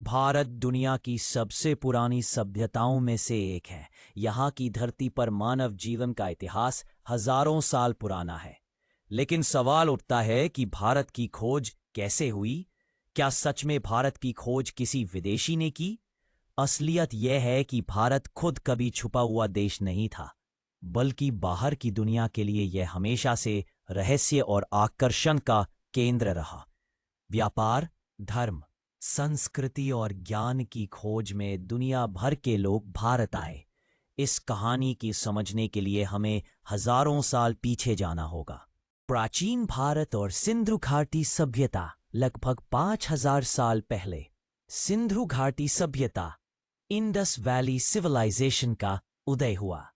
भारत दुनिया की सबसे पुरानी सभ्यताओं में से एक है। यहाँ की धरती पर मानव जीवन का इतिहास हजारों साल पुराना है। लेकिन सवाल उठता है कि भारत की खोज कैसे हुई? क्या सच में भारत की खोज किसी विदेशी ने की? असलियत यह है कि भारत खुद कभी छुपा हुआ देश नहीं था, बल्कि बाहर की दुनिया के लिए यह हमेशा से रहस्य और आकर्षण का केंद्र रहा। व्यापार, धर्म, संस्कृति और ज्ञान की खोज में दुनिया भर के लोग भारत आए। इस कहानी की समझने के लिए हमें हजारों साल पीछे जाना होगा। प्राचीन भारत और सिंधु घाटी सभ्यता। लगभग 5000 साल पहले सिंधु घाटी सभ्यता, इंडस वैली सिविलाइजेशन का उदय हुआ।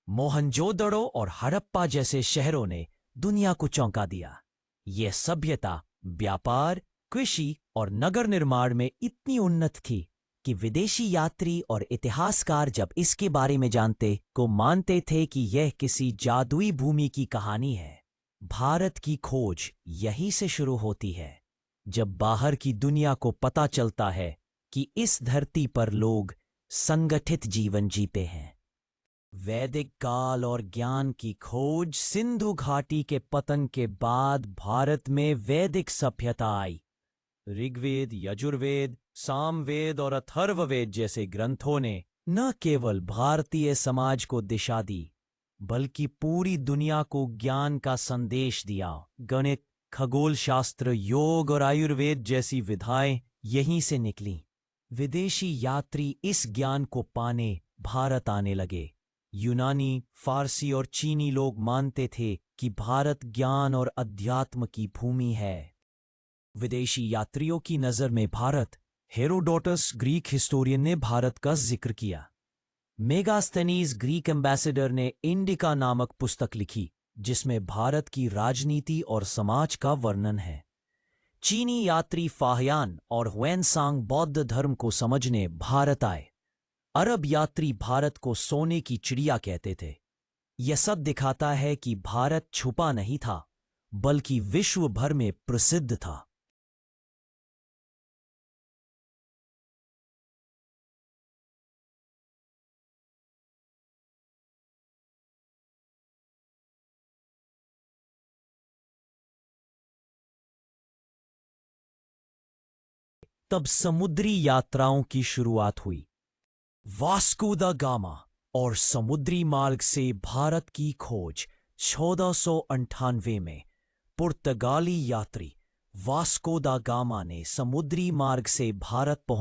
मोहनजोदड़ो और हड़प्पा जैसे शहरों ने दुनिया को चौंका दिया। यह सभ्यता व्यापार, कृषि और नगर निर्माण में इतनी उन्नत थी कि विदेशी यात्री और इतिहासकार जब इसके बारे में जानते को मानते थे कि यह किसी जादुई भूमि की कहानी है। भारत की खोज यहीं से शुरू होती है, जब बाहर की दुनिया को पता चलता है कि इस धरती पर लोग संगठित जीवन जीते हैं। वैदिक काल और ज्ञान की खोज। सिंधु घाटी के पतन के बाद भारत में वैदिक सभ्यता आई। ऋग्वेद, यजुर्वेद, सामवेद और अथर्ववेद जैसे ग्रंथों ने न केवल भारतीय समाज को दिशा दी, बल्कि पूरी दुनिया को ज्ञान का संदेश दिया। गणित, खगोल शास्त्र, योग और आयुर्वेद जैसी विधाएं यहीं से निकलीं। विदेशी यात्री इस ज्ञान को पाने भारत आने लगे। यूनानी, फारसी और चीनी लोग मानते थे कि भारत ज्ञान और अध्यात्म की भूमि है। विदेशी यात्रियों की नजर में भारत। हेरोडोटस ग्रीक हिस्टोरियन ने भारत का जिक्र किया। मेगास्थनीज ग्रीक एम्बेसडर ने इंडिका नामक पुस्तक लिखी, जिसमें भारत की राजनीति और समाज का वर्णन है। चीनी यात्री फाहियान और हुएनसांग बौद्ध धर्म को समझने भारत आए। अरब यात्री भारत को सोने की चिड़िया कहते थे। यह सब दिखाता है कि भारत छुपा नहीं था, बल्कि विश्व भर में प्रसिद्ध था। तब समुद्री यात्राओं की शुरुआत हुई। वास्को दा गामा और समुद्री मार्ग से भारत की खोज। 1498 में पुर्तगाली यात्री वास्को दा गामा ने समुद्री मार्ग से भारत पहुंचा।